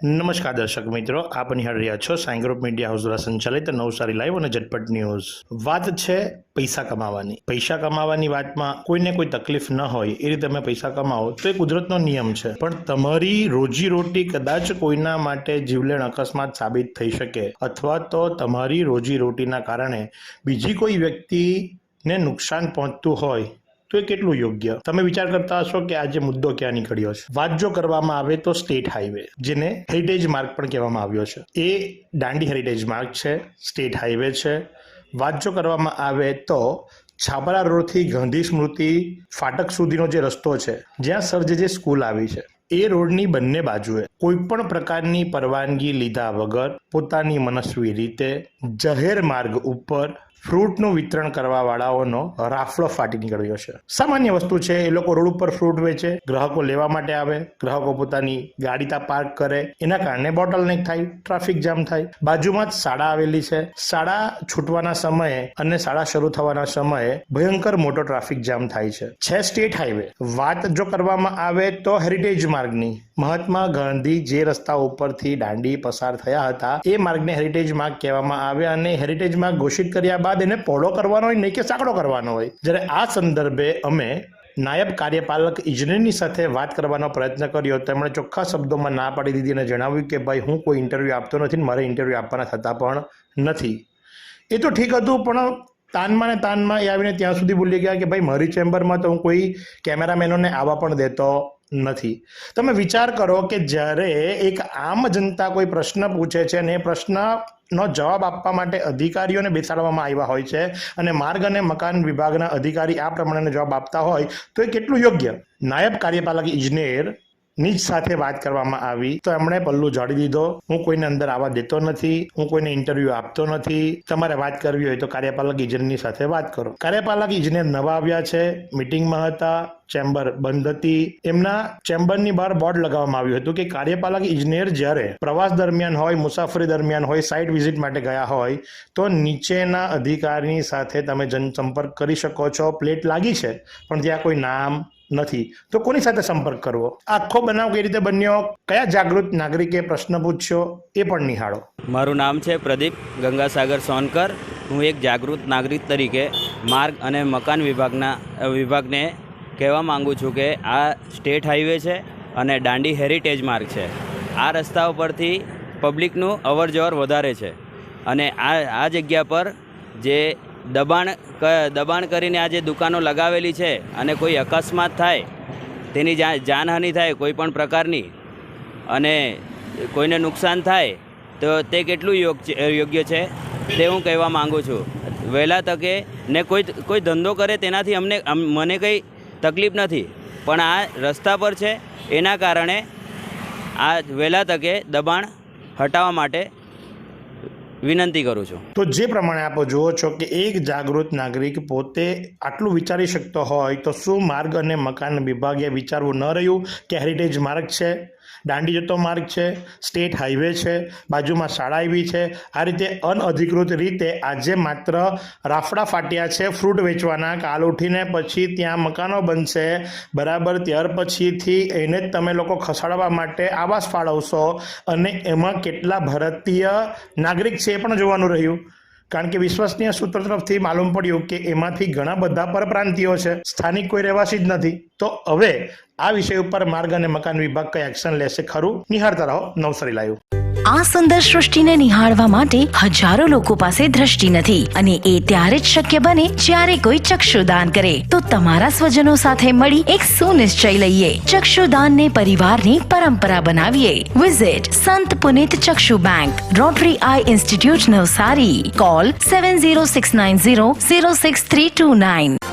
નમસ્કાર દર્શક મિત્રો, આપ નિહાળી રહ્યા છો સાઈ ગ્રુપ મીડિયા હાઉસ દ્વારા સંચાલિત નવસારી લાઈવ અને ઝટપટ ન્યૂઝ। વાત છે પૈસા કમાવાની। પૈસા કમાવાની વાતમાં કોઈને કોઈ તકલીફ ન હોય એ રીતે તમે પૈસા કમાવો તો એ કુદરતનો નિયમ છે, પણ તમારી રોજીરોટી કદાચ કોઈના માટે જીવલેણ અકસ્માત સાબિત થઈ શકે અથવા તો તમારી રોજીરોટીના કારણે બીજી કોઈ વ્યક્તિને નુકસાન પહોંચતું હોય તો એ કેટલું યોગ્ય? તમે વિચાર કરતા હશો કે આજે મુદ્દો ક્યાં નીકળ્યો છે। વાત જો કરવામાં આવે તો સ્ટેટ હાઈવે, જેને હેરિટેજ માર્ગ પણ કહેવામાં આવ્યો છે, એ દાંડી હેરિટેજ માર્ગ છે, સ્ટેટ હાઈવે છે। વાત જો કરવામાં આવે તો છાપરા રોડથી ગાંધી સ્મૃતિ ફાટક સુધીનો જે રસ્તો છે, જ્યાં સર જે સ્કૂલ આવી છે, એ રોડની બંને બાજુએ કોઈ પણ પ્રકારની પરવાનગી લીધા વગર પોતાની મનસ્વી રીતે જાહેર માર્ગ ઉપર ફ્રૂટનું વિતરણ કરવા વાળાઓનો રાફડો ફાટી નીકળ્યો છે। સામાન્ય વસ્તુ છે, એ લોકો રોડ ઉપર ફ્રૂટ વેચે, ગ્રાહકો લેવા માટે આવે, ગ્રાહકો પોતાની ગાડી ત્યાં પાર્ક કરે, એના કારણે બોટલનેક થાય, ટ્રાફિક જામ થાય। બાજુમાં જ શાળા આવેલી છે, શાળા છૂટવાના સમયે અને શાળા શરૂ થવાના સમયે ભયંકર મોટો ટ્રાફિક જામ થાય છે। સ્ટેટ હાઈવે, વાત જો કરવામાં આવે તો હેરિટેજ માર્ગની, મહાત્મા ગાંધી જે રસ્તા ઉપરથી દાંડી પસાર થયા હતા એ માર્ગને હેરિટેજ માર્ગ કહેવામાં આવે અને હેરિટેજ માર્ગ ઘોષિત કર્યા બાદ એને પોલો કરવાનો હોય નહીં કે સાંકડો કરવાનો હોય। જ્યારે આ સંદર્ભે અમે નાયબ કાર્યપાલક ઇજનેરની સાથે વાત કરવાનો પ્રયત્ન કર્યો, તેમણે ચોખ્ખા શબ્દોમાં ના પાડી દીધી અને જણાવ્યું કે ભાઈ હું કોઈ ઇન્ટરવ્યૂ આપતો નથી, મારે ઇન્ટરવ્યૂ આપવાના થતા પણ નથી। એ તો ઠીક હતું, પણ તાનમાં ને તાનમાં એ આવીને ત્યાં સુધી ભૂલી ગયા કે ભાઈ મારી ચેમ્બરમાં તો હું કોઈ કેમેરામેનોને આવવા પણ દેતો નથી। તમે વિચાર કરો કે જ્યારે એક આમ જનતા કોઈ પ્રશ્ન પૂછે છે અને એ પ્રશ્નનો જવાબ આપવા માટે અધિકારીઓને બેસાડવામાં આવ્યા હોય છે અને માર્ગ અને મકાન વિભાગના અધિકારી આ પ્રમાણે જવાબ આપતા હોય તો એ કેટલું યોગ્ય? નાયબ કાર્યપાલક ઇજનેર ની જ સાથે વાત કરવામાં આવી તો એમણે પલ્લું ઝાડી દીધો, હું કોઈને અંદર આવવા દેતો નથી, હું કોઈને ઇન્ટરવ્યૂ આપતો નથી, તમારે વાત કરવી હોય તો કાર્યપાલક ઇજનેરની સાથે વાત કરો। કાર્યપાલક ઇજનેર નવા આવ્યા છે, મિટિંગમાં હતા, ચેમ્બર બંધ હતી, એમના ચેમ્બરની બહાર બોર્ડ લગાવવામાં આવ્યું હતું કે કાર્યપાલક ઇજનેર જ્યારે પ્રવાસ દરમિયાન હોય, મુસાફરી દરમિયાન હોય, સાઇટ વિઝિટ માટે ગયા હોય તો નીચેના અધિકારીની સાથે તમે જનસંપર્ક કરી શકો છો। પ્લેટ લાગી છે પણ ત્યાં કોઈ નામ નથી, તો કોની સાથે સંપર્ક કરવો? આખો બનાવ કઈ રીતે બન્યો, કયા જાગૃત નાગરિકે પ્રશ્ન પૂછ્યો, એ પણ નિહાળો। મારું નામ છે પ્રદીપ ગંગાસાગર સોનકર। હું એક જાગૃત નાગરિક તરીકે માર્ગ અને મકાન વિભાગને કહેવા માગું છું કે આ સ્ટેટ હાઈવે છે અને દાંડી હેરિટેજ માર્ગ છે। આ રસ્તા ઉપરથી પબ્લિકનું અવર જવર વધારે છે અને આ જગ્યા પર જે દબાણ કરીને આ જે દુકાનો લગાવેલી છે અને કોઈ અકસ્માત થાય, તેની જાનહાનિ થાય કોઈ પણ પ્રકારની અને કોઈને નુકસાન થાય તો તે કેટલું યોગ્ય છે તે હું કહેવા માગું છું। વહેલા તકે ને કોઈ ધંધો કરે તેનાથી મને કંઈ તકલીફ નથી, પણ આ રસ્તા પર છે એના કારણે આ વહેલા તકે દબાણ હટાવવા માટે વિનંતી કરું છું। તો જે પ્રમાણે આપ જુઓ છો કે એક જાગૃત નાગરિક પોતે આટલું વિચારી શકતો હોય તો શું માર્ગ અને મકાન વિભાગે વિચારવું ન રહ્યું કે હેરિટેજ માર્ગ છે, દાંડી જતો માર્ગ છે, સ્ટેટ હાઈવે છે, બાજુમાં શાળા આવી છે, આ રીતે અનઅધિકૃત રીતે આજે માત્ર રાફડા ફાટ્યા છે ફ્રૂટ વેચવાના, કાલ ઉઠીને પછી ત્યાં મકાનો બનશે, બરાબર, ત્યાર પછીથી એને જ તમે લોકો ખસાડવા માટે આવાસ ફાળવશો અને એમાં કેટલા ભારતીય નાગરિક છે એ પણ જોવાનું રહ્યું, કારણ કે વિશ્વસનીય સૂત્રો તરફથી માલુમ પડ્યું કે એમાંથી ઘણા બધા પરપ્રાંતિયો છે, સ્થાનિક કોઈ રહેવાસી જ નથી। તો હવે આ વિષય ઉપર માર્ગ અને મકાન વિભાગ કઈ એક્શન લેશે ખરું? નિહાળતા રહો નવસારી લાઈવ। આ સુંદર સૃષ્ટિને નિહાળવા માટે હજારો લોકો પાસે દ્રષ્ટિ નથી અને એ ત્યારે જ શક્ય બને જ્યારે કોઈ ચક્ષુદાન કરે। તો તમારા સ્વજનો સાથે મળી એક સુનિશ્ચય લઈએ, ચક્ષુદાનને પરિવારની પરંપરા બનાવીએ। Visit Sant Punit Chakshu bank, Rotary eye institute Navsari. Call 7069006329।